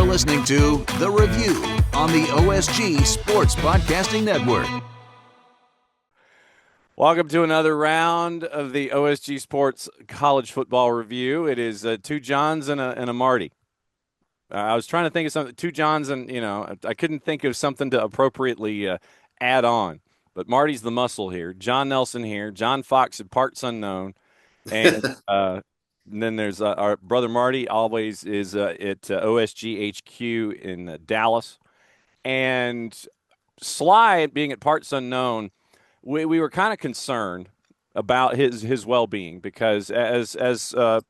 listening to The Review on the OSG Sports Podcasting Network. Welcome to another round of the OSG Sports College Football Review. It is two Johns and a Marty. I was trying to think of something, two Johns and, I couldn't think of something to appropriately add on. But Marty's the muscle here. John Nelson here. John Fox at Parts Unknown. And then there's our brother Marty, always is at OSG HQ in Dallas. And Sly, being at Parts Unknown, we were kind of concerned about his well-being because as and Sly,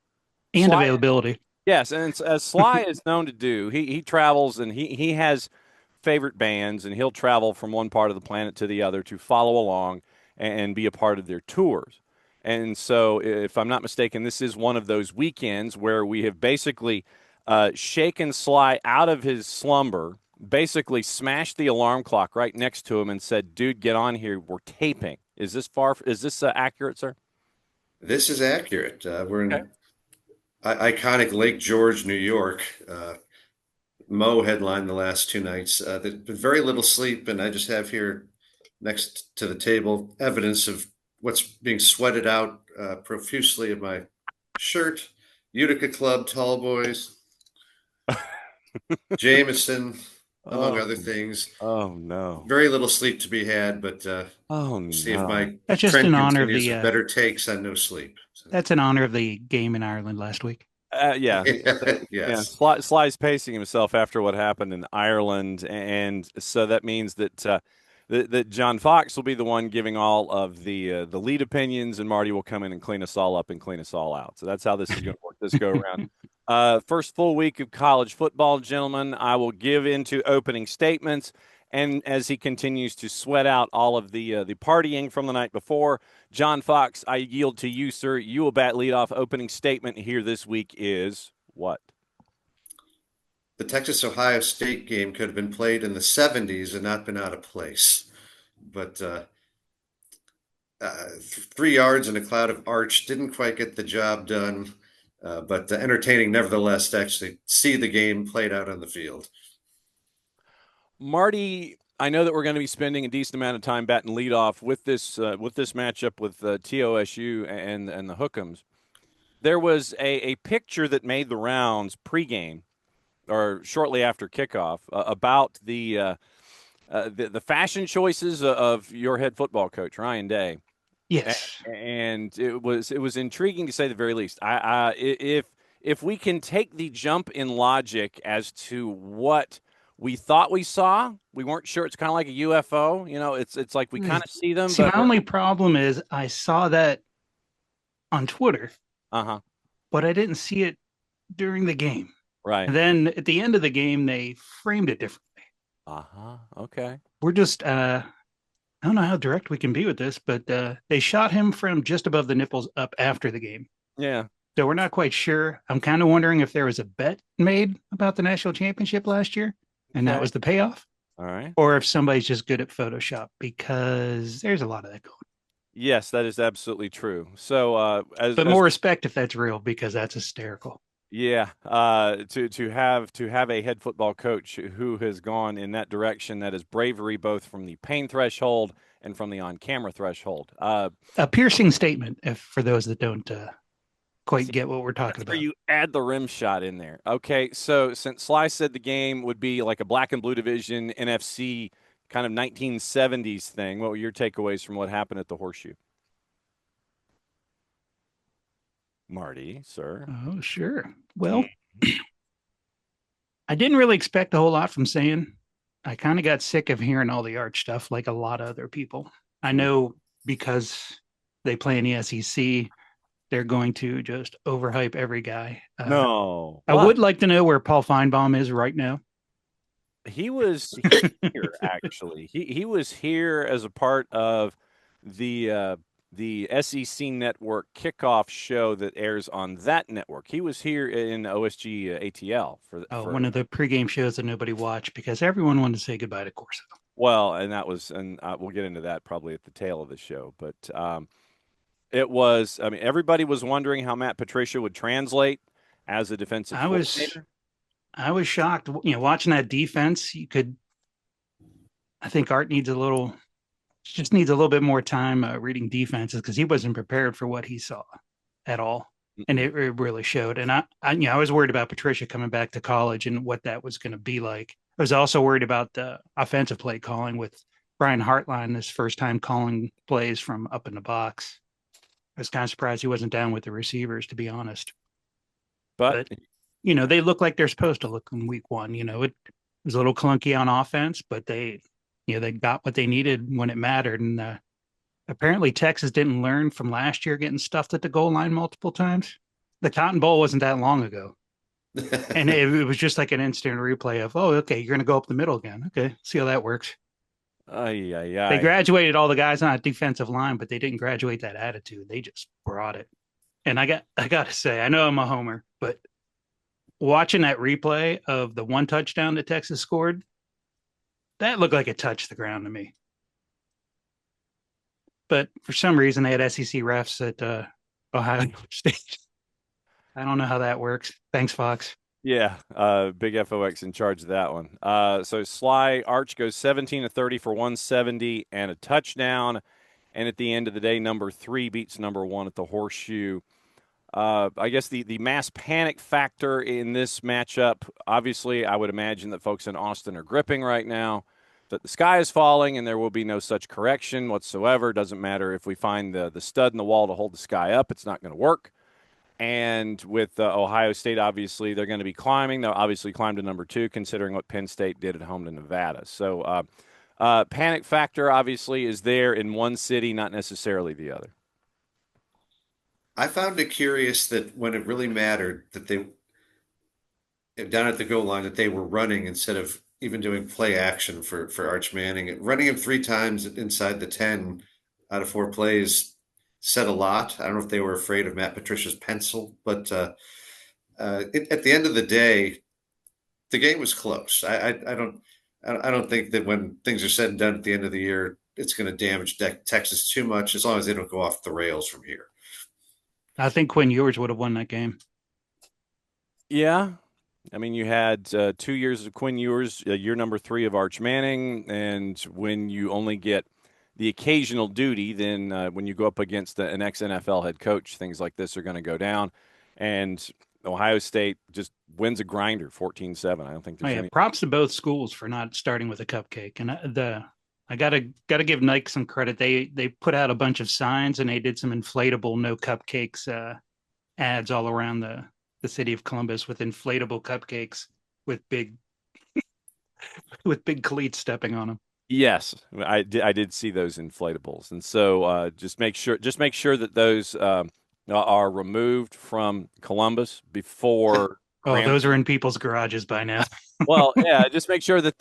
availability. Yes, and as Sly is known to do, he travels and he has favorite bands, and he'll travel from one part of the planet to the other to follow along and be a part of their tours. And so, if I'm not mistaken, this is one of those weekends where we have basically shaken Sly out of his slumber, basically smashed the alarm clock right next to him and said, dude, get on here. We're taping. Is this accurate, sir? This is accurate. We're in iconic Lake George, New York. Mo headlined the last two nights. There's been very little sleep, and I just have here next to the table evidence of what's being sweated out profusely of my shirt. Utica Club, Tall Boys, Jameson, among other things. Oh, no. Very little sleep to be had, but see if my That's just trend in honor of continues the with better takes on no sleep. So. That's in honor of the game in Ireland last week. Yeah. Yes. Yeah. Sly's pacing himself after what happened in Ireland, and so that means that that John Fox will be the one giving all of the lead opinions, and Marty will come in and clean us all up and clean us all out. So that's how this is going to work this go around. First full week of college football, gentlemen. I will give into opening statements, and as he continues to sweat out all of the partying from the night before, John Fox, I yield to you, sir. You will bat leadoff. Opening statement here this week is what? The Texas-Ohio State game could have been played in the 70s and not been out of place. But 3 yards in a cloud of arch didn't quite get the job done, but entertaining nevertheless to actually see the game played out on the field. Marty, I know that we're going to be spending a decent amount of time batting leadoff with this matchup with TOSU and the Hook'ems. There was a picture that made the rounds pregame or shortly after kickoff about the fashion choices of your head football coach, Ryan Day. Yes, and it was intriguing to say the very least. If we can take the jump in logic as to what we thought we saw, we weren't sure. It's kind of like a UFO. It's like we kind of see them. See, my only problem is I saw that on Twitter, but I didn't see it during the game. Right. And then at the end of the game, they framed it differently. Okay. We're just, I don't know how direct we can be with this, but they shot him from just above the nipples up after the game. Yeah. So we're not quite sure. I'm kind of wondering if there was a bet made about the national championship last year, and that was the payoff. All right. Or if somebody's just good at Photoshop, because there's a lot of that going. Yes, that is absolutely true. So, more respect if that's real, because that's hysterical. Yeah, to have a head football coach who has gone in that direction, that is bravery, both from the pain threshold and from the on-camera threshold. A piercing statement, for those that don't quite get what we're talking about. You add the rim shot in there. Okay, so since Sly said the game would be like a black and blue division NFC kind of 1970s thing, what were your takeaways from what happened at the Horseshoe? Marty, sir. Oh, sure. Well, I didn't really expect a whole lot from saying. I kind of got sick of hearing all the arch stuff like a lot of other people. I know because they play in the SEC, they're going to just overhype every guy. No. I would like to know where Paul Feinbaum is right now. He was here, actually. He was here as a part of the SEC Network kickoff show that airs on that network. He was here in OSG ATL for one of the pregame shows that nobody watched because everyone wanted to say goodbye to Corso. Well, and we'll get into that probably at the tail of the show. But it was, everybody was wondering how Matt Patricia would translate as a defensive coordinator. I was shocked. Watching that defense, I think Art just needs a little bit more time reading defenses because he wasn't prepared for what he saw at all. And it really showed. And I was worried about Patricia coming back to college and what that was going to be like. I was also worried about the offensive play calling with Brian Hartline this first time calling plays from up in the box. I was kind of surprised he wasn't down with the receivers, to be honest. But They look like they're supposed to look in week one. It was a little clunky on offense, but they got what they needed when it mattered. And apparently Texas didn't learn from last year getting stuffed at the goal line multiple times. The Cotton Bowl wasn't that long ago. And it was just like an instant replay of, oh, okay, you're going to go up the middle again. Okay, see how that works. They graduated all the guys on that defensive line, but they didn't graduate that attitude. They just brought it. And I got to say, I know I'm a homer, but watching that replay of the one touchdown that Texas scored, that looked like it touched the ground to me. But for some reason, they had SEC refs at Ohio State. I don't know how that works. Thanks, Fox. Yeah, big FOX in charge of that one. So Sly Arch goes 17 of 30 for 170 and a touchdown. And at the end of the day, number 3 beats number 1 at the Horseshoe. I guess the mass panic factor in this matchup, obviously, I would imagine that folks in Austin are gripping right now, that the sky is falling and there will be no such correction whatsoever. Doesn't matter if we find the stud in the wall to hold the sky up, it's not going to work. And with Ohio State, obviously, they're going to be climbing. They'll obviously climb to number 2, considering what Penn State did at home to Nevada. So panic factor, obviously, is there in one city, not necessarily the other. I found it curious that when it really mattered, that they down at the goal line that they were running instead of even doing play action for Arch Manning. Running him 3 times inside the 10 out of 4 plays said a lot. I don't know if they were afraid of Matt Patricia's pencil, but at the end of the day, the game was close. I don't think that when things are said and done at the end of the year, it's going to damage Texas too much as long as they don't go off the rails from here. I think Quinn Ewers would have won that game. Yeah. I mean, you had 2 years of Quinn Ewers, year number 3 of Arch Manning, and when you only get the occasional duty, then when you go up against an ex-NFL head coach, things like this are going to go down. And Ohio State just wins a grinder, 14-7. I don't think there's any. Props to both schools for not starting with a cupcake. And I gotta give Nike some credit. They put out a bunch of signs and they did some inflatable no cupcakes ads all around the city of Columbus with inflatable cupcakes with big cleats stepping on them. Yes, I did see those inflatables, and so just make sure that those are removed from Columbus before. Those are in people's garages by now. Well, yeah, just make sure that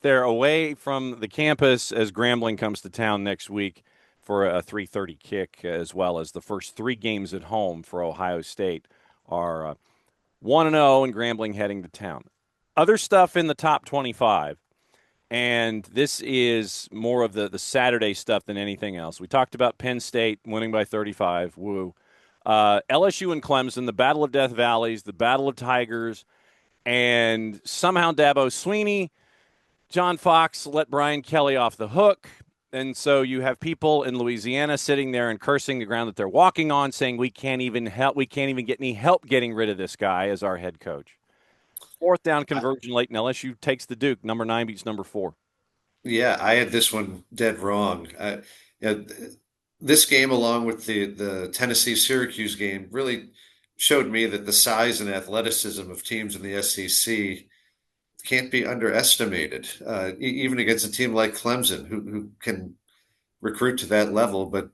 they're away from the campus as Grambling comes to town next week for a 3:30 kick, as well as the first 3 games at home for Ohio State are 1-0 and Grambling heading to town. Other stuff in the top 25. And this is more of the Saturday stuff than anything else. We talked about Penn State winning by 35. Woo. LSU and Clemson, the Battle of Death Valleys, the Battle of Tigers, and somehow Dabo Swinney, John Fox let Brian Kelly off the hook. And so you have people in Louisiana sitting there and cursing the ground that they're walking on, saying we can't even get any help getting rid of this guy as our head coach. 4th down conversion late, and LSU takes the Duke. Number 9 beats number 4. Yeah, I had this one dead wrong. This game, along with the Tennessee-Syracuse game, really showed me that the size and athleticism of teams in the SEC can't be underestimated, even against a team like Clemson, who can recruit to that level. But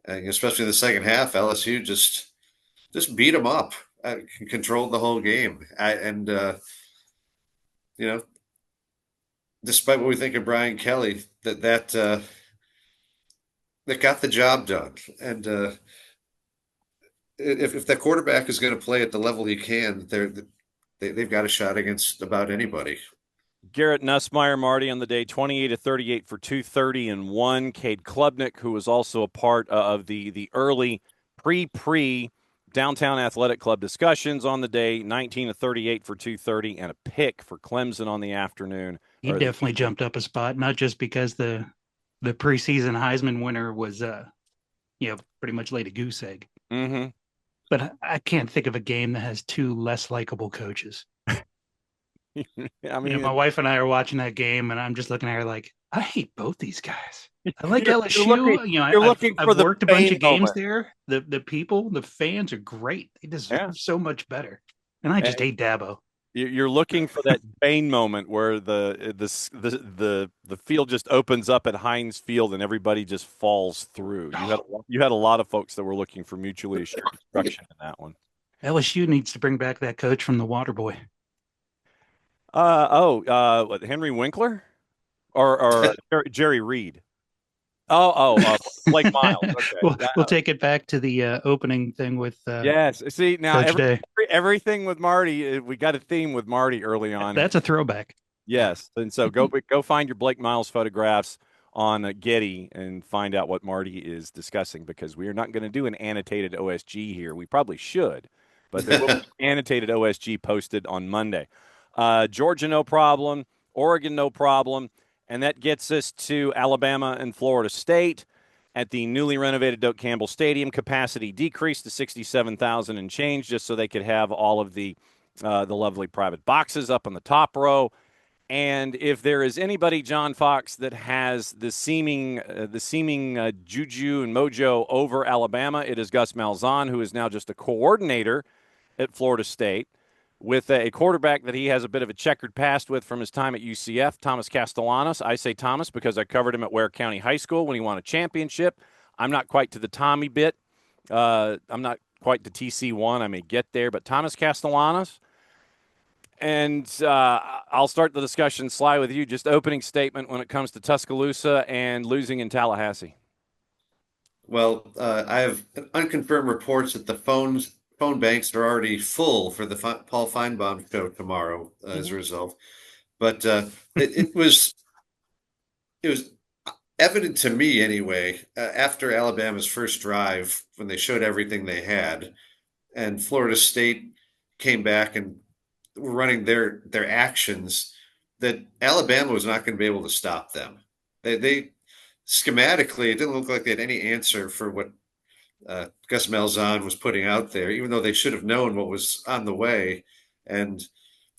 especially in the second half, LSU just beat them up. Controlled the whole game, despite what we think of Brian Kelly, that got the job done. And if that quarterback is going to play at the level he can, they've got a shot against about anybody. Garrett Nussmeier, Marty, on the day, 28 of 38 for 230 and 1. Cade Klubnik, who was also a part of the early pre Downtown Athletic Club discussions on the day, 19 to 38 for 230, and a pick for Clemson on the afternoon. He definitely jumped up a spot, not just because the preseason Heisman winner was pretty much laid a goose egg. Mm-hmm. But I can't think of a game that has two less likable coaches. I mean, my wife and I are watching that game, and I'm just looking at her like, I hate both these guys. I like You're LSU. looking, I've worked a bunch of games moment. there. The people, the fans are great. They deserve so much better. And I just hate Dabo. You're looking for that Bane moment where the field just opens up at Heinz Field and everybody just falls through. You had a lot of folks that were looking for mutually assured destruction in that one. LSU needs to bring back that coach from the Waterboy. What, Henry Winkler or Jerry Reed? Blake Miles. Okay. We'll take it back to the opening thing with yes. See, now everything with Marty, we got a theme with Marty early on. That's a throwback. Yes, and so go find your Blake Miles photographs on Getty and find out what Marty is discussing, because we are not going to do an annotated OSG here. We probably should, but there will be annotated OSG posted on Monday. Georgia, no problem. Oregon, no problem. And that gets us to Alabama and Florida State at the newly renovated Doak Campbell Stadium. Capacity decreased to 67,000 and change, just so they could have all of the lovely private boxes up on the top row. And if there is anybody, John Fox, that has the seeming juju and mojo over Alabama, it is Gus Malzahn, who is now just a coordinator at Florida State, with a quarterback that he has a bit of a checkered past with from his time at UCF, Thomas Castellanos. I say Thomas because I covered him at Ware County High School when he won a championship. I'm not quite to the Tommy bit. I'm not quite to TC1. I may get there, but Thomas Castellanos. And I'll start the discussion, Sly, with you. Just opening statement when it comes to Tuscaloosa and losing in Tallahassee. Well, I have unconfirmed reports that the phone banks are already full for the Paul Feinbaum show tomorrow as a result. But it was evident to me anyway, after Alabama's first drive, when they showed everything they had, and Florida State came back and were running their actions, that Alabama was not going to be able to stop them. They schematically, it didn't look like they had any answer for what Gus Malzahn was putting out there, even though they should have known what was on the way. And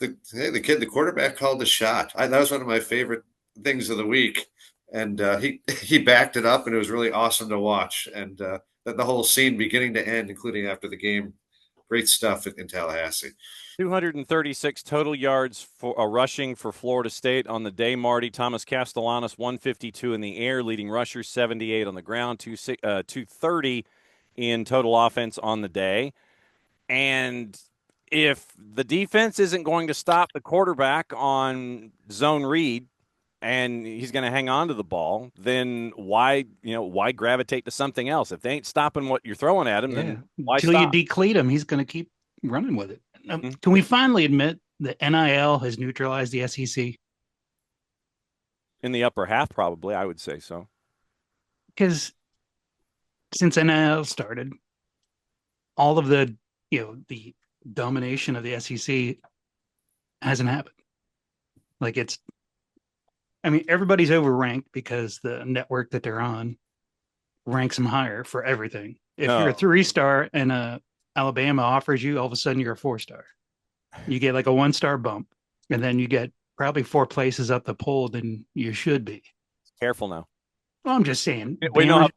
the quarterback called the shot. That was one of my favorite things of the week. And he backed it up, and it was really awesome to watch. And the whole scene, beginning to end, including after the game, great stuff in Tallahassee. 236 total yards for rushing for Florida State on the day, Marty. Thomas Castellanos, 152 in the air, leading rushers, 78 on the ground, 230 in total offense on the day. And if the defense isn't going to stop the quarterback on zone read and he's going to hang on to the ball, then why gravitate to something else? If they ain't stopping what you're throwing at him, then why stop? Until you decleat him, he's going to keep running with it. Can we finally admit that NIL has neutralized the SEC? In the upper half, probably, I would say so. Because since NIL started, all of the domination of the SEC hasn't happened. Everybody's overranked because the network that they're on ranks them higher for everything. If you're a 3-star and Alabama offers you, all of a sudden you're a 4-star. You get like a 1-star bump, and then you get probably 4 places up the pole than you should be. Careful now. Well, I'm just saying. We know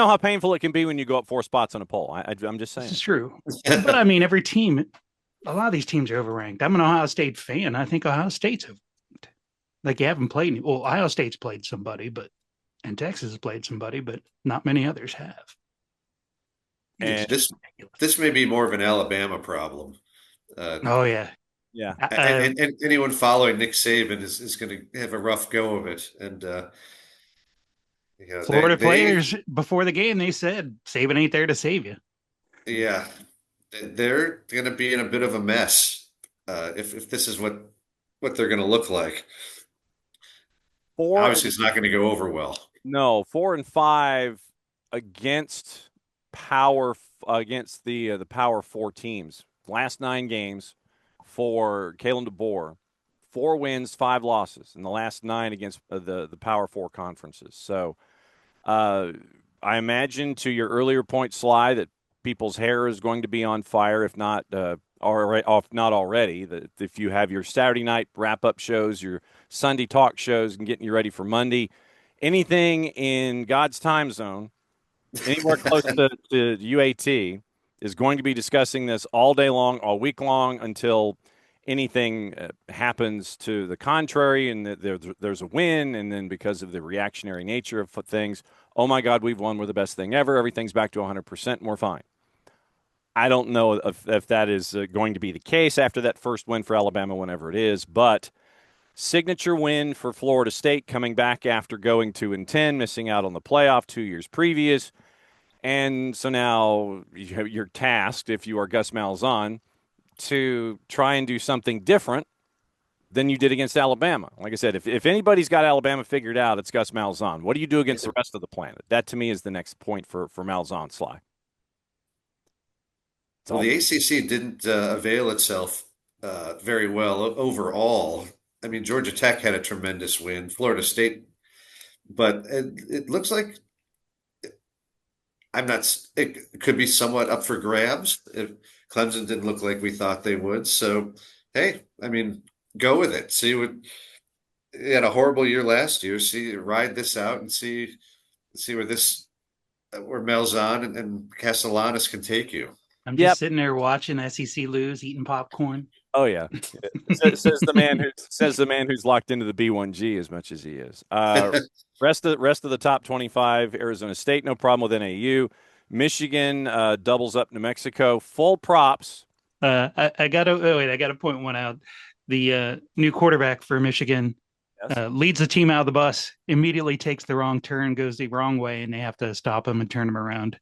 how painful it can be when you go up 4 spots on a poll. I'm just saying. This is true. But every team, a lot of these teams are overranked. I'm an Ohio State fan. I think Ohio State's overranked. Like, you haven't played any. Well, Ohio State's played somebody, and Texas has played somebody, but not many others have. And this may be more of an Alabama problem. Yeah. And anyone following Nick Saban is going to have a rough go of it. And Florida players before the game, they said Saban ain't there to save you. Yeah, they're going to be in a bit of a mess if this is what they're going to look like. Obviously, it's not going to go over well. No, 4-5 against against the Power Four teams. Last 9 games for Kalen DeBoer, 4 wins, 5 losses in the last 9 against the Power Four conferences. So I imagine, to your earlier point, Sly, that people's hair is going to be on fire, if not already. That if you have your Saturday night wrap-up shows, your Sunday talk shows, and getting you ready for Monday, anything in God's time zone, anywhere close to UAT, is going to be discussing this all day long, all week long, until anything happens to the contrary and there's a win. And then because of the reactionary nature of things, oh my God, we've won. We're the best thing ever. Everything's back to 100% and we're fine. I don't know if that is going to be the case after that first win for Alabama, whenever it is, but signature win for Florida State, coming back after going 2-10, missing out on the playoff 2 years previous. And so now you're tasked, if you are Gus Malzahn, to try and do something different than you did against Alabama. Like I said, if anybody's got Alabama figured out, it's Gus Malzahn. What do you do against the rest of the planet? That, to me, is the next point for Malzahn, Sly. Well, the ACC didn't avail itself very well overall. I mean, Georgia Tech had a tremendous win, Florida State, but it looks like it could be somewhat up for grabs if Clemson didn't look like we thought they would. So, hey, I mean, go with it. See what you had a horrible year last year. Ride this out and see where Malzahn and Castellanos can take you. I'm just sitting there watching SEC lose, eating popcorn. Oh yeah, says the man who's locked into the B1G as much as he is. Rest of the top 25, Arizona State, no problem with NAU. Michigan doubles up New Mexico. Full props. I got to point one out. The new quarterback for Michigan leads the team out of the bus, immediately takes the wrong turn, goes the wrong way, and they have to stop him and turn him around.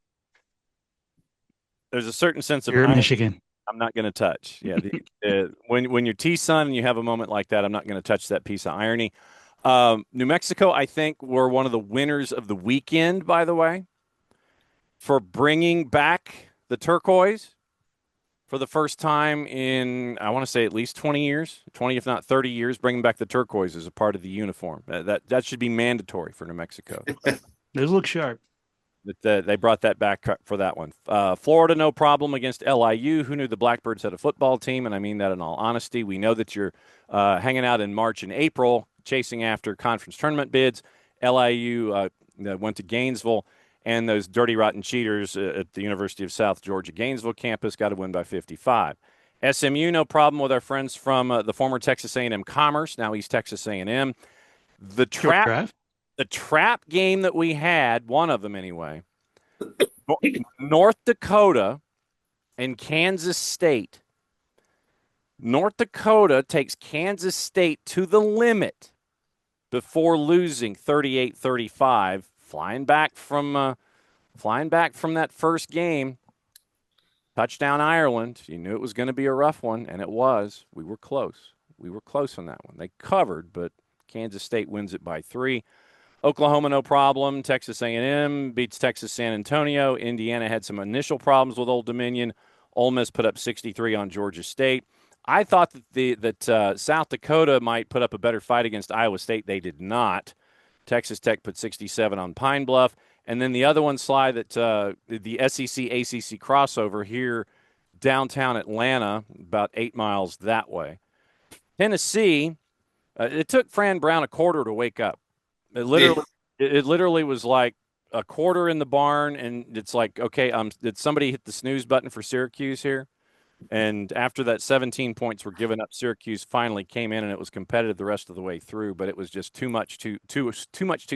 There's a certain sense of Michigan. I'm not going to touch. Yeah, when you're T-Sun and you have a moment like that, I'm not going to touch that piece of irony. New Mexico, I think, were one of the winners of the weekend, by the way, for bringing back the turquoise for the first time in, I want to say, at least 20 years, 20 if not 30 years, bringing back the turquoise as a part of the uniform. That should be mandatory for New Mexico. Those look sharp. They brought that back for that one. Florida, no problem against LIU. Who knew the Blackbirds had a football team? And I mean that in all honesty. We know that you're hanging out in March and April, chasing after conference tournament bids. LIU went to Gainesville, and those dirty, rotten cheaters at the University of South Georgia Gainesville campus got to win by 55. SMU, no problem with our friends from the former Texas A&M Commerce, now East Texas A&M. The trap game that we had, one of them anyway, North Dakota and Kansas State. North Dakota takes Kansas State to the limit before losing 38-35, flying back from that first game. Touchdown Ireland. You knew it was going to be a rough one, and it was. We were close. We were close on that one. They covered, but Kansas State wins it by 3. Oklahoma, no problem. Texas A&M beats Texas San Antonio. Indiana had some initial problems with Old Dominion. Ole Miss put up 63 on Georgia State. I thought that South Dakota might put up a better fight against Iowa State. They did not. Texas Tech put 67 on Pine Bluff. And then the other one, Sly, that the SEC-ACC crossover here downtown Atlanta, about 8 miles that way. Tennessee, it took Fran Brown a quarter to wake up. It literally was like a quarter in the barn, and it's like, okay, did somebody hit the snooze button for Syracuse here? And after that, 17 points were given up. Syracuse finally came in, and it was competitive the rest of the way through. But it was just too much too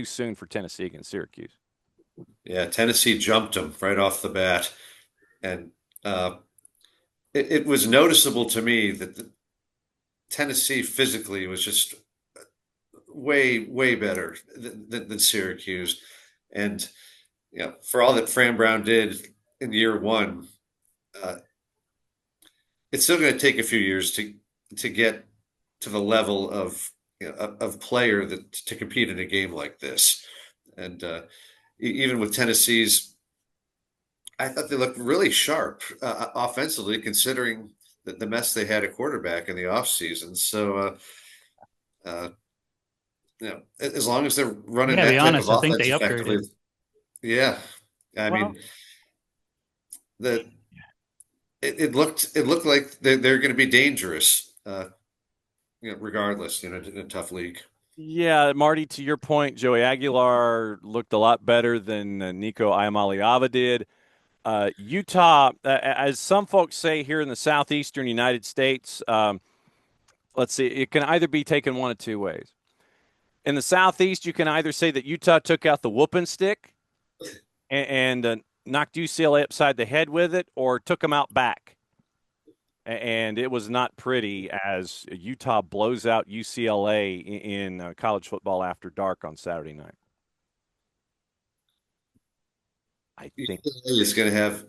soon for Tennessee against Syracuse. Yeah, Tennessee jumped them right off the bat, and it was noticeable to me that Tennessee physically was just way better than Syracuse. And for all that Fran Brown did in year one, it's still going to take a few years to get to the level of player to compete in a game like this. And even with Tennessee's, I thought they looked really sharp offensively, considering the mess they had at quarterback in the offseason. So, uh, as long as they're running Yeah, to be that type of honest, I think offense they effectively, upgraded. yeah. I Well, mean, the it looked like they're going to be dangerous, regardless, in a tough league. yeah, Marty, to your point, Joey Aguilar looked a lot better than Nico Iamaleava did. Utah, as some folks say here in the southeastern United States, let's see, it can either be taken one of two ways. In the southeast, you can either say that Utah took out the whooping stick and knocked UCLA upside the head with it, or took them out back. And it was not pretty as Utah blows out UCLA in college football after dark on Saturday night. I think. UCLA is going to have.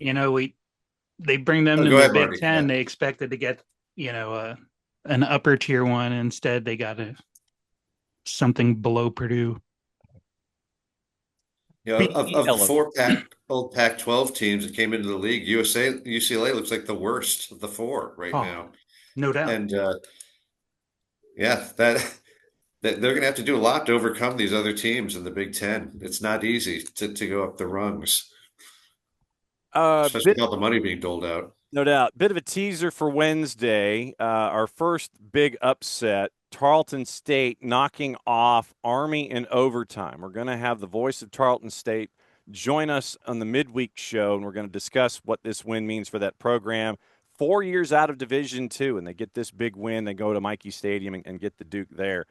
They bring them Oh, in go the ahead, Big Marty. Ten. Yeah. They expected to get an upper tier one. Instead, they got something below Purdue. Be Of the elevated. four old Pac-12 teams that came into the league, UCLA looks like the worst of the four right Oh, now. no doubt. And yeah, that they're going to have to do a lot to overcome these other teams in the Big Ten. It's not easy to go up the rungs, especially Bit with all the money being doled out. No doubt. Bit of a teaser for Wednesday. Our first big upset, Tarleton State knocking off Army in overtime. We're going to have the voice of Tarleton State join us on the midweek show, and we're going to discuss what this win means for that program. 4 years out of Division II, and they get this big win. They go to Mikey Stadium and get the Duke there.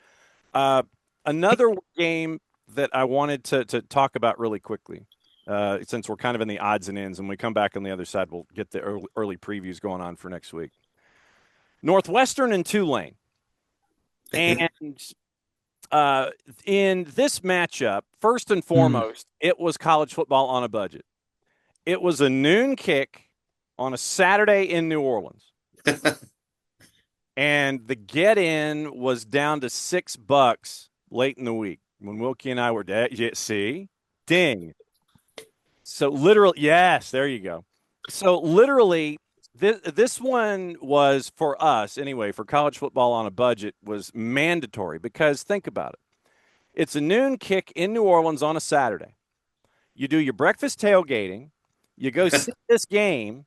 Another game that I wanted to talk about really quickly. Since we're kind of in the odds and ends, and when we come back on the other side, we'll get the early previews going on for next week. Northwestern and Tulane. And in this matchup, first and foremost, it was college football on a budget. It was a noon kick on a Saturday in New Orleans. And the get-in was down to $6 late in the week when Wilkie and I were see? Ding. So literally, yes, there you go. So literally, this one was for us anyway, for college football on a budget, was mandatory because think about it. It's a noon kick in New Orleans on a Saturday. You do your breakfast tailgating. You go see this game.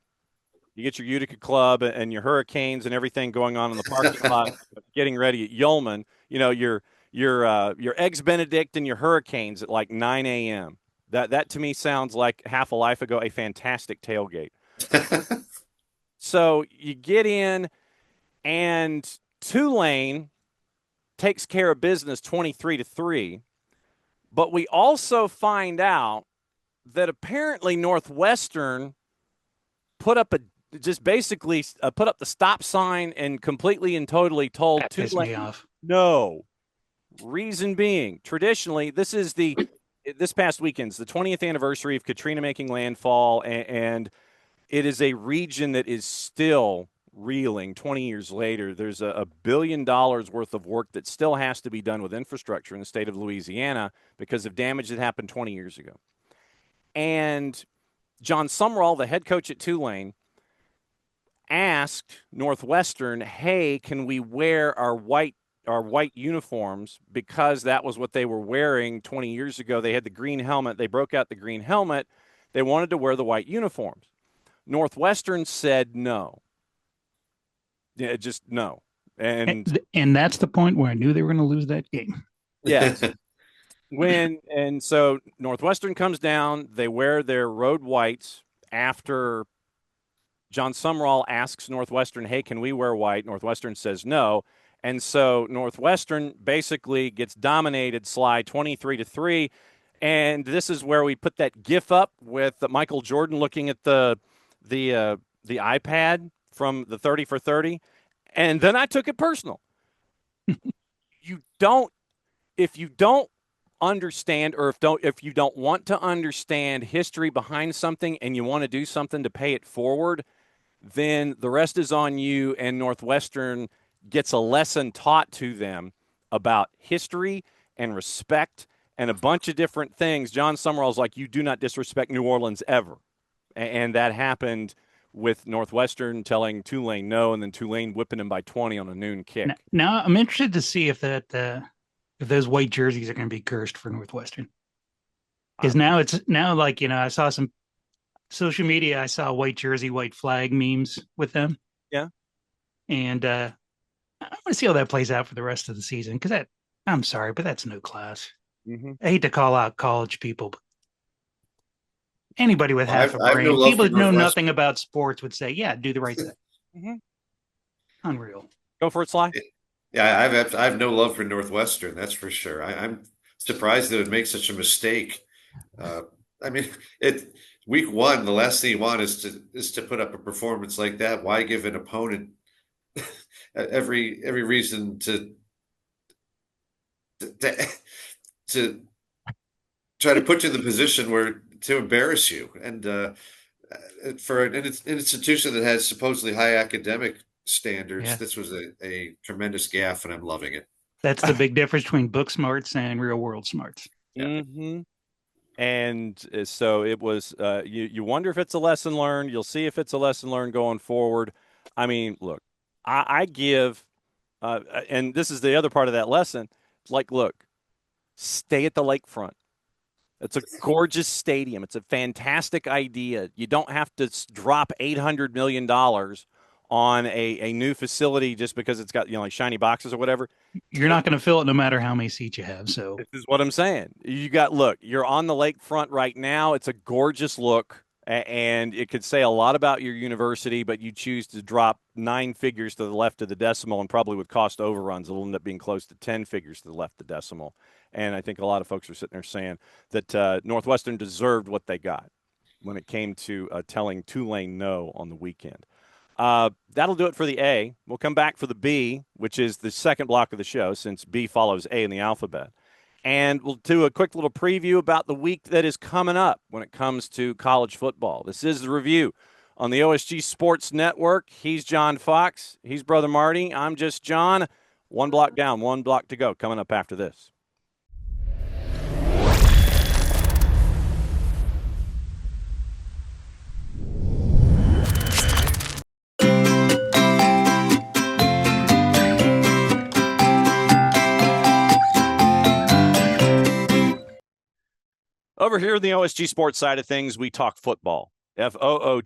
You get your Utica Club and your Hurricanes and everything going on in the parking lot, getting ready at Yeoman. Your Eggs Benedict and your Hurricanes at like 9 a.m. That to me sounds like half a life ago a fantastic tailgate. So you get in, and Tulane takes care of business 23-3. But we also find out that apparently Northwestern put up put up the stop sign and completely and totally told That pissed Tulane me off. no. Reason being, traditionally, this past weekend's the 20th anniversary of Katrina making landfall, and it is a region that is still reeling 20 years later. There's $1 billion worth of work that still has to be done with infrastructure in the state of Louisiana because of damage that happened 20 years ago. And John Sumrall, the head coach at Tulane, asked Northwestern, hey, can we wear our white uniforms, because that was what they were wearing 20 years ago. They had the green helmet. They broke out the green helmet. They wanted to wear the white uniforms. Northwestern said no. Yeah, just no. And that's the point where I knew they were going to lose that game. yes. So Northwestern comes down. They wear their road whites after John Sumrall asks Northwestern, hey, can we wear white? Northwestern says no. And so Northwestern basically gets dominated, Sly, 23-3. And this is where we put that GIF up with Michael Jordan looking at the iPad from the 30 for 30. And then I took it personal. If you don't understand, or if you don't want to understand history behind something and you want to do something to pay it forward, then the rest is on you, and Northwestern gets a lesson taught to them about history and respect and a bunch of different things. John Sumrall's like, you do not disrespect New Orleans ever. And that happened with Northwestern telling Tulane no, and then Tulane whipping them by 20 on a noon kick. Now I'm interested to see if if those white jerseys are going to be cursed for Northwestern. Because now like, I saw some social media. I saw white jersey, white flag memes with them. Yeah. And I want to see how that plays out for the rest of the season. Because I'm sorry, but that's no class. Mm-hmm. I hate to call out college people, but anybody with half a I have no brain, love people for that know Northwestern. nothing about sports would say, yeah, do the right thing. Mm-hmm. Unreal. Go for it, Sly. Yeah, I have no love for Northwestern. That's for sure. I'm surprised that it makes such a mistake. I mean, it week one, the last thing you want is to put up a performance like that. Why give an opponent every reason to to try to put you in the position where to embarrass you, and for an institution that has supposedly high academic standards, Yeah. this was a tremendous gaffe, and I'm loving it. That's the big difference between book smarts and real world smarts. Mm-hmm. And so it was, you wonder if it's a lesson learned. You'll see if it's a lesson learned going forward. I mean, look, I give, and this is the other part of that lesson, like, look, stay at the lakefront. It's a gorgeous stadium. It's a fantastic idea. You don't have to drop $800 million on a new facility just because it's got, like shiny boxes or whatever. You're not going to fill it no matter how many seats you have. So This is what I'm saying. Look, you're on the lakefront right now. It's a gorgeous look, and it could say a lot about your university, but you choose to drop 9 figures to the left of the decimal, and probably with cost overruns, it'll end up being close to 10 figures to the left of the decimal. And I think a lot of folks are sitting there saying that Northwestern deserved what they got when it came to telling Tulane no on the weekend. That'll do it for the A. We'll come back for the B, which is the second block of the show, since B follows A in the alphabet. And we'll do a quick little preview about the week that is coming up when it comes to college football. This is the review on the OSG Sports Network. He's John Fox. He's Brother Marty. I'm just John. One block down, one block to go. Coming up after this. Over here in the OSG Sports side of things, we talk football. Football.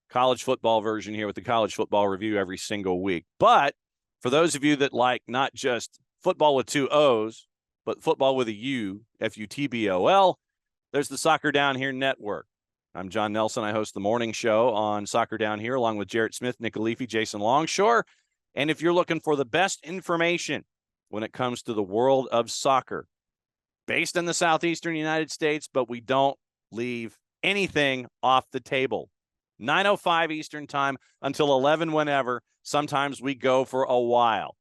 College football version here with the College Football Review every single week. But for those of you that like not just football with 2 O's, but football with a U, Futbol, there's the Soccer Down Here Network. I'm John Nelson. I host the morning show on Soccer Down Here along with Jarrett Smith, Nick Alifi, Jason Longshore. And if you're looking for the best information when it comes to the world of soccer, based in the southeastern United States, but we don't leave anything off the table. 9:05 Eastern time until 11 whenever. Sometimes we go for a while.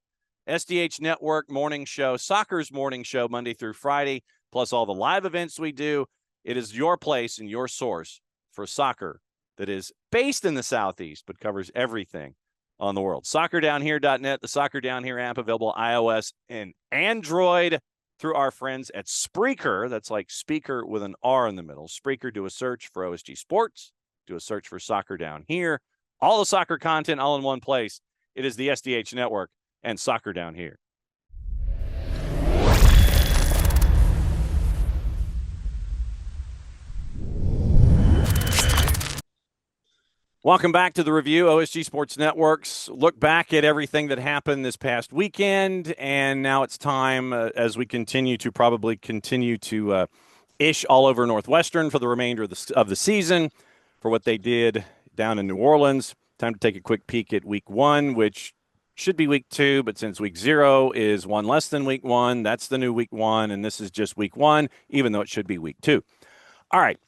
SDH Network morning show, soccer's morning show, Monday through Friday, plus all the live events we do. It is your place and your source for soccer that is based in the Southeast, but covers everything on the world. SoccerDownHere.net, the Soccer Down Here app, available iOS and Android through our friends at Spreaker. That's like speaker with an R in the middle. Spreaker, do a search for OSG Sports, do a search for Soccer Down Here. All the soccer content all in one place. It is the SDH Network and Soccer Down Here. Welcome back to the review, OSG Sports Network's look back at everything that happened this past weekend, and now it's time, as we continue to ish all over Northwestern for the remainder of the season, for what they did down in New Orleans. Time to take a quick peek at week 1, which should be week 2, but since week 0 is one less than week 1, that's the new week 1, and this is just week 1, even though it should be week 2. All right.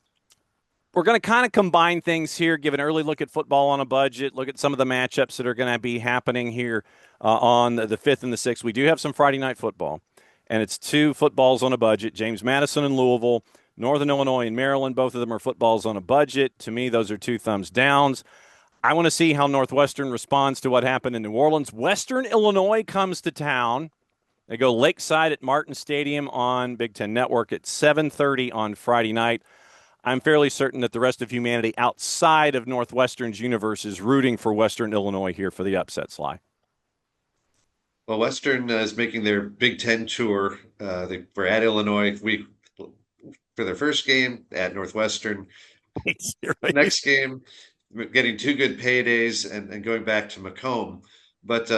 We're going to kind of combine things here, give an early look at football on a budget, look at some of the matchups that are going to be happening here on the 5th and the 6th. We do have some Friday night football, and it's 2 footballs on a budget. James Madison and Louisville, Northern Illinois and Maryland, both of them are footballs on a budget. To me, those are 2 thumbs downs. I want to see how Northwestern responds to what happened in New Orleans. Western Illinois comes to town. They go lakeside at Martin Stadium on Big Ten Network at 7:30 on Friday night. I'm fairly certain that the rest of humanity outside of Northwestern's universe is rooting for Western Illinois here for the upset, Sly. Well, Western is making their Big Ten tour. We're at Illinois week for their first game at Northwestern. Next game, getting two good paydays and going back to Macomb. But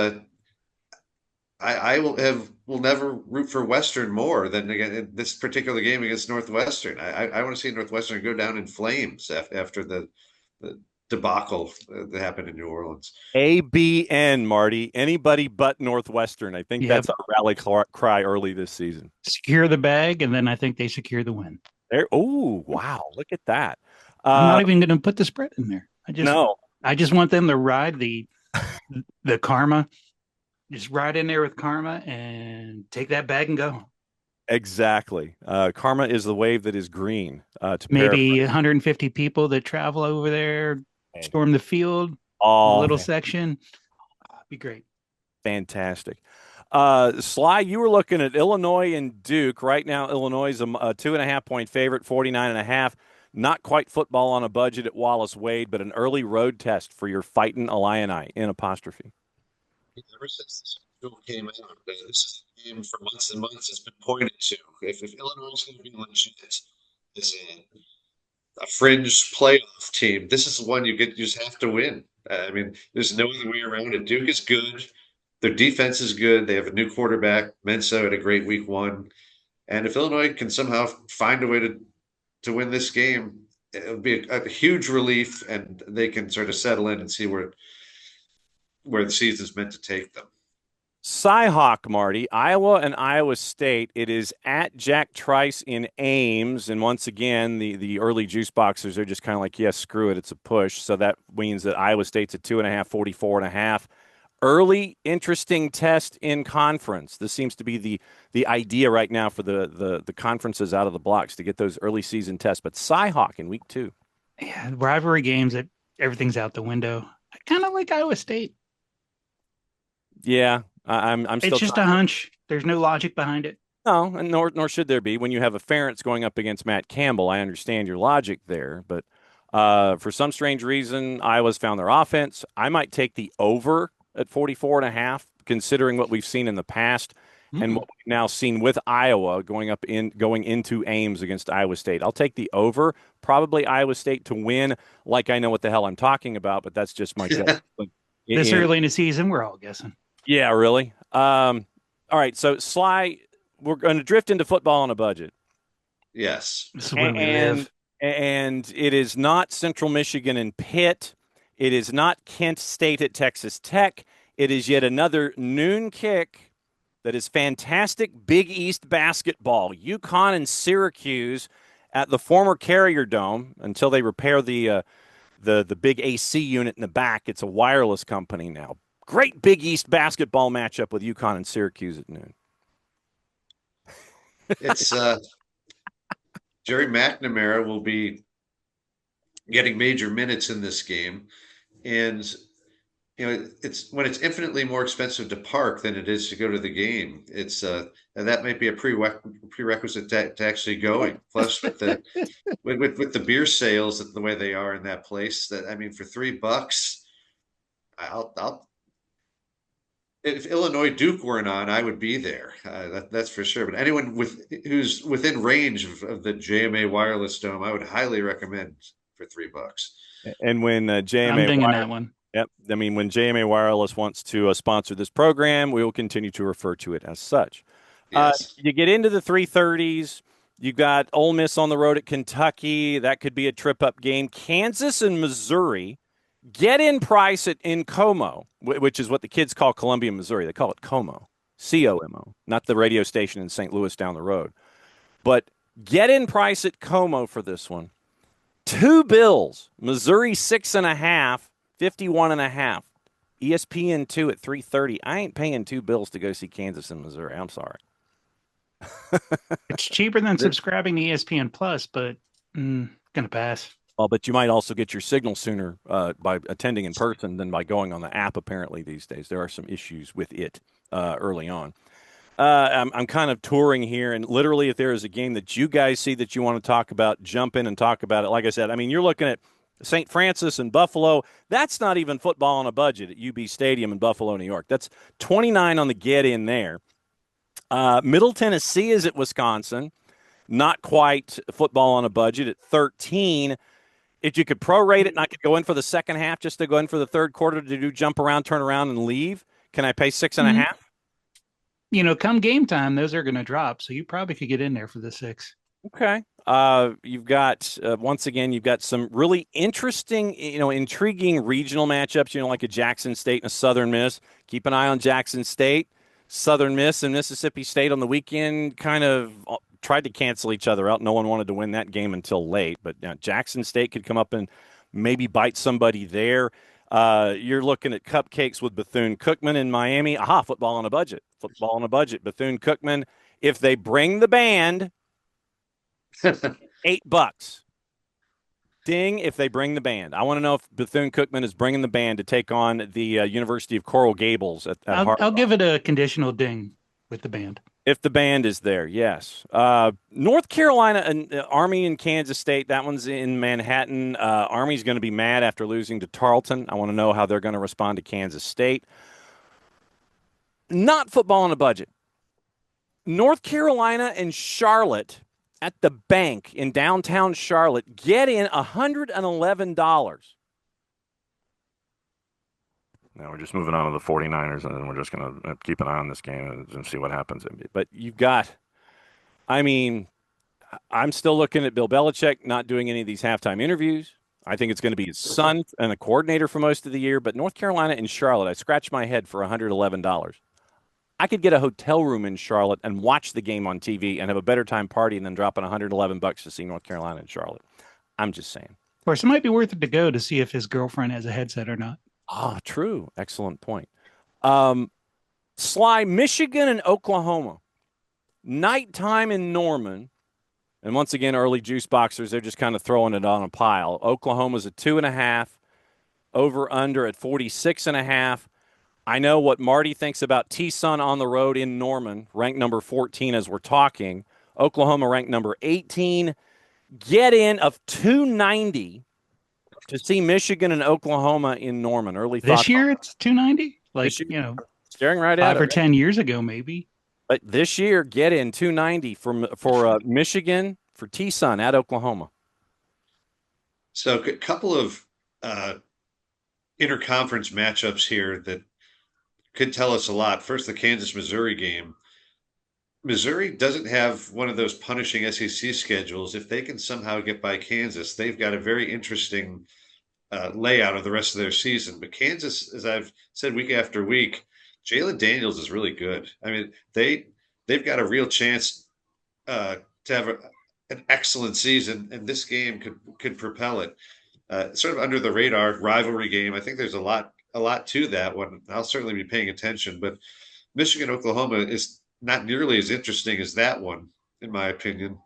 I will never root for Western more than again this particular game against Northwestern. I want to see Northwestern go down in flames after the debacle that happened in New Orleans. ABN, Marty. Anybody but Northwestern. I think Yep. that's our rally cry early this season. Secure the bag, and then I think they secure the win. There. Oh, wow. Look at that. I'm not even going to put the spread in there. I just want them to ride the karma. Just ride in there with karma and take that bag and go. Exactly. Karma is the wave that is green. To Maybe 150 people that travel over there, storm the field, a little section. Be great. Fantastic. Sly, you were looking at Illinois and Duke. Right now, Illinois is a 2.5-point favorite, 49.5. Not quite football on a budget at Wallace Wade, but an early road test for your fighting Illini in apostrophe. Ever since this school came out, this is a game for months and months it's been pointed to. If Illinois is going to be legit as a fringe playoff team, this is one you just have to win. I mean, there's no other way around it. Duke is good. Their defense is good. They have a new quarterback. Menso had a great week one. And if Illinois can somehow find a way to win this game, it'll be a huge relief, and they can sort of settle in and see where the season's meant to take them. Cyhawk, Marty, Iowa and Iowa State. It is at Jack Trice in Ames. And once again, the early juice boxers are just kind of like, yes, screw it, it's a push. So that means that Iowa State's at 2.5, 44.5. Early, interesting test in conference. This seems to be the idea right now for the conferences out of the blocks to get those early season tests. But Cyhawk in week 2. Yeah, rivalry games, everything's out the window. I kind of like Iowa State. Yeah, I'm still. It's just a hunch. There's no logic behind it. No, and nor should there be. When you have a Ferentz going up against Matt Campbell, I understand your logic there. But for some strange reason, Iowa's found their offense. I might take the over at 44.5, considering what we've seen in the past and what we've now seen with Iowa going into Ames against Iowa State. I'll take the over. Probably Iowa State to win. Like I know what the hell I'm talking about, but that's just my guess. This early in the season, we're all guessing. Yeah, really. All right, so Sly, we're going to drift into football on a budget. Yes. This is where we live. And it is not Central Michigan and Pitt. It is not Kent State at Texas Tech. It is yet another noon kick that is fantastic Big East basketball. UConn and Syracuse at the former Carrier Dome until they repair the big AC unit in the back. It's a wireless company now. Great Big East basketball matchup with UConn and Syracuse at noon. It's Jerry McNamara will be getting major minutes in this game, and it's when it's infinitely more expensive to park than it is to go to the game. It's and that might be a prerequisite to actually going. Plus, with the beer sales the way they are in that place, that I mean, for $3, I'll. If Illinois Duke weren't on, I would be there. That's for sure. But anyone who's within range of the JMA Wireless Dome, I would highly recommend for $3. And when JMA, I'm dinging that one. Yep. I mean, when JMA Wireless wants to sponsor this program, we will continue to refer to it as such. Yes. You get into the 3:30s. You got Ole Miss on the road at Kentucky. That could be a trip-up game. Kansas and Missouri. Get in price in Como, which is what the kids call Columbia, Missouri. They call it Como, C-O-M-O, not the radio station in St. Louis down the road. But get in price at Como for this one. 2 bills, Missouri 6.5, 51.5. ESPN 2 at 3:30. I ain't paying 2 bills to go see Kansas and Missouri. I'm sorry. It's cheaper than subscribing to ESPN Plus, but gonna pass. Well, but you might also get your signal sooner by attending in person than by going on the app, apparently, these days. There are some issues with it early on. I'm kind of touring here, and literally, if there is a game that you guys see that you want to talk about, jump in and talk about it. Like I said, I mean, you're looking at St. Francis and Buffalo. That's not even football on a budget at UB Stadium in Buffalo, New York. That's 29 on the get in there. Middle Tennessee is at Wisconsin. Not quite football on a budget at 13. If you could prorate it and I could go in for the second half just to go in for the third quarter to do jump around, turn around, and leave, can I pay 6.5? Come game time, those are going to drop. So you probably could get in there for the 6. Okay. You've got, once again, you've got some really interesting, intriguing regional matchups, like a Jackson State and a Southern Miss. Keep an eye on Jackson State. Southern Miss and Mississippi State on the weekend kind of tried to cancel each other out. No one wanted to win that game until late, but Jackson State could come up and maybe bite somebody there. You're looking at cupcakes with Bethune-Cookman in Miami. Aha, football on a budget. Football on a budget. Bethune-Cookman, if they bring the band, $8. Ding, if they bring the band. I want to know if Bethune-Cookman is bringing the band to take on the University of Coral Gables at I'll give it a conditional ding with the band. If the band is there, yes. North Carolina and Army and Kansas State, that one's in Manhattan. Army's going to be mad after losing to Tarleton. I want to know how they're going to respond to Kansas State. Not football on a budget. North Carolina and Charlotte at the bank in downtown Charlotte get in $111. Now we're just moving on to the 49ers, and then we're just going to keep an eye on this game and see what happens. But you've got, I'm still looking at Bill Belichick not doing any of these halftime interviews. I think it's going to be his son and the coordinator for most of the year. But North Carolina and Charlotte, I scratched my head for $111. I could get a hotel room in Charlotte and watch the game on TV and have a better time partying than dropping $111 to see North Carolina and Charlotte. I'm just saying. Of course, it might be worth it to go to see if his girlfriend has a headset or not. Ah, true. Excellent point. Sly, Michigan and Oklahoma. Nighttime in Norman. And once again, early juice boxers, they're just kind of throwing it on a pile. Oklahoma's at 2.5. Over under at 46.5. I know what Marty thinks about T-Sun on the road in Norman, ranked number 14 as we're talking. Oklahoma ranked number 18. Get in of 290 to see Michigan and Oklahoma in Norman. Early thoughts. This year it's 290? Like, staring right at it. 5 or 10 years ago, maybe. But this year, get in 290 for Michigan, for T-Sun at Oklahoma. So a couple of interconference matchups here that could tell us a lot. First, the Kansas-Missouri game. Missouri doesn't have one of those punishing SEC schedules. If they can somehow get by Kansas, they've got a very interesting layout of the rest of their season. But Kansas, as I've said week after week, Jalen Daniels is really good. I mean, they've got a real chance to have an excellent season, and this game could propel it. Sort of under the radar rivalry game. I think there's a lot to that one. I'll certainly be paying attention, but Michigan, Oklahoma is not nearly as interesting as that one, in my opinion.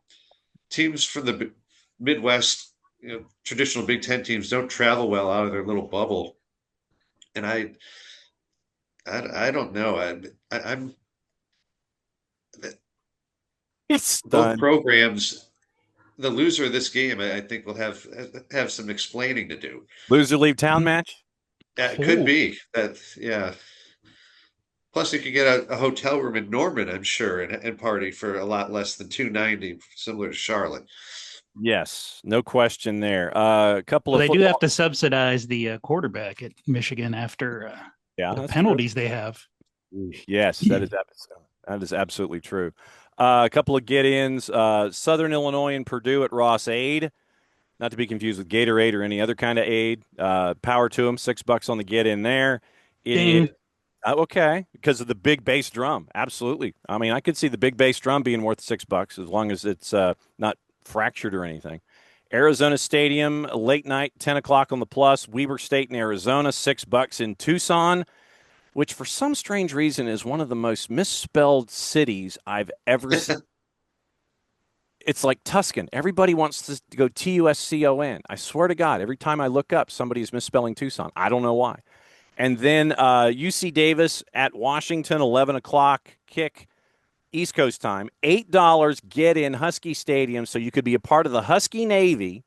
Teams from the Midwest, traditional Big Ten teams don't travel well out of their little bubble. And I don't know. I'm It's both done. programs. The loser of this game, I think, will have some explaining to do. Loser leave town match? It could be that, yeah. Plus, you could get a hotel room in Norman, I'm sure, and party for a lot less than $290, similar to Charlotte. Yes, no question there. A couple of They do have to subsidize the quarterback at Michigan after the penalties they have. Yes, that is absolutely true. A couple of get-ins. Southern Illinois and Purdue at Ross Aid. Not to be confused with Gatorade or any other kind of aid. Power to them. $6 on the get-in there. Okay, because of the big bass drum. Absolutely. I mean, I could see the big bass drum being worth $6 as long as it's not fractured or anything. Arizona Stadium, late night, 10 o'clock on the plus. Weber State in Arizona, $6 in Tucson, which for some strange reason is one of the most misspelled cities I've ever seen. It's like Tuscan. Everybody wants to go Tuscon. I swear to God, every time I look up, somebody is misspelling Tucson. I don't know why. And then UC Davis at Washington, 11 o'clock kick. East Coast time, $8 get in Husky Stadium so you could be a part of the Husky Navy,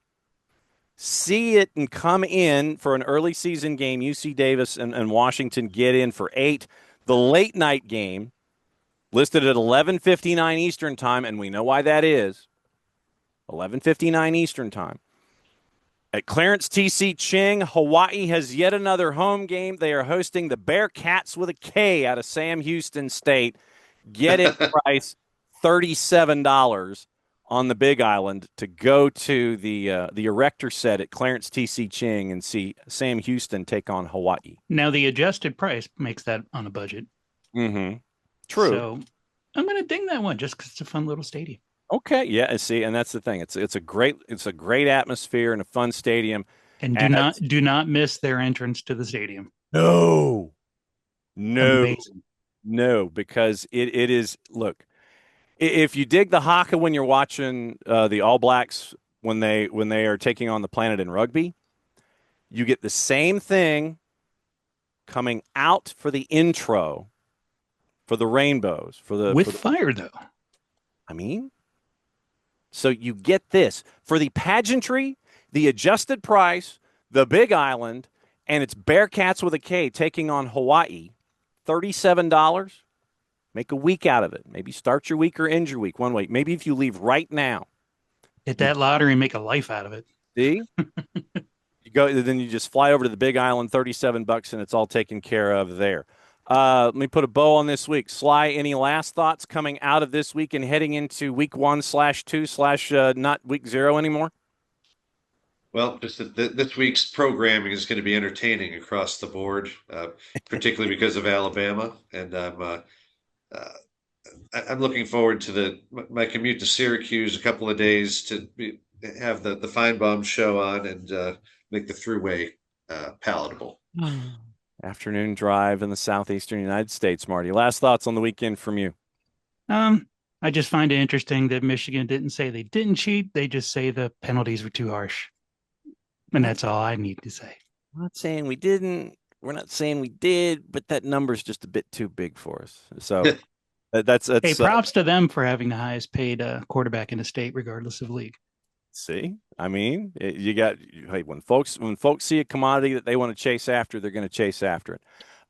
see it and come in for an early season game. UC Davis and Washington get in for 8. The late night game listed at 11:59 Eastern time, and we know why that is. 11:59 Eastern time. At Clarence T.C. Ching, Hawaii has yet another home game. They are hosting the Bearcats with a K out of Sam Houston State. Get in price $37 on the Big Island to go to the Erector set at Clarence T.C. Ching and see Sam Houston take on Hawaii. Now the adjusted price makes that on a budget. Mm-hmm. True. So I'm going to ding that one just because it's a fun little stadium. Okay, yeah. See, and that's the thing. It's a great atmosphere and a fun stadium. And do not miss their entrance to the stadium. No, Amazing. no, because it is. Look, if you dig the haka when you're watching the All Blacks when they are taking on the Planet in rugby, you get the same thing coming out for the intro for the rainbows With fire though. I mean. So you get this for the pageantry, the adjusted price, the Big Island, and it's Bearcats with a K taking on Hawaii. $37. Make a week out of it. Maybe start your week or end your week one week. Maybe if you leave right now. Hit that lottery and make a life out of it. See? Then you just fly over to the Big Island, $37, and it's all taken care of there. Let me put a bow on this week. Sly, any last thoughts coming out of this week and heading into week 1/2/ not week 0 anymore? Well, just that this week's programming is going to be entertaining across the board, particularly because of Alabama, and I'm looking forward to my commute to Syracuse a couple of days to have the Feinbaum show on and make the throughway palatable. Afternoon drive in the southeastern United States, Marty. Last thoughts on the weekend from you? I just find it interesting that Michigan didn't say they didn't cheat. They just say the penalties were too harsh. And that's all I need to say. I'm not saying we didn't. We're not saying we did, but that number's just a bit too big for us. So that's hey, props to them for having the highest paid quarterback in the state, regardless of league. See, I mean, when folks see a commodity that they want to chase after, they're going to chase after it.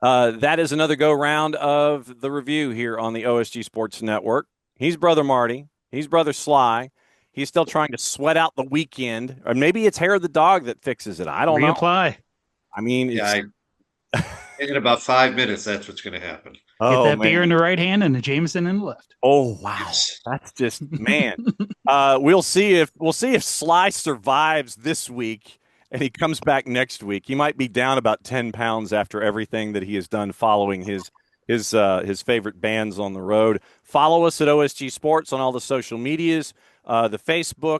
That is another go round of the review here on the OSG Sports Network. He's Brother Marty. He's Brother Sly. He's still trying to sweat out the weekend, or maybe it's hair of the dog that fixes it. I don't know. Reapply. I mean, in about 5 minutes, that's what's going to happen. Get that beer in the right hand and the Jameson in the left. Oh wow, that's just man. We'll see if Sly survives this week and he comes back next week. He might be down about 10 pounds after everything that he has done following his favorite bands on the road. Follow us at OSG Sports on all the social medias, the Facebook,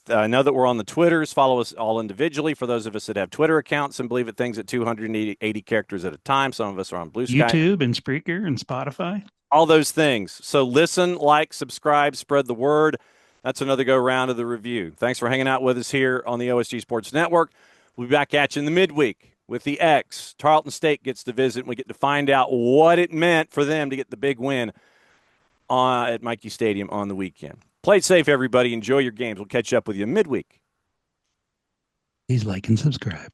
I know that we're on the Twitters. Follow us all individually for those of us that have Twitter accounts and believe at things at 280 characters at a time. Some of us are on Blue Sky. YouTube and Spreaker and Spotify. All those things. So listen, like, subscribe, spread the word. That's another go round of the review. Thanks for hanging out with us here on the OSG Sports Network. We'll be back at you in the midweek with the X. Tarleton State gets to visit, and we get to find out what it meant for them to get the big win at Mikey Stadium on the weekend. Play it safe, everybody. Enjoy your games. We'll catch up with you midweek. Please like and subscribe.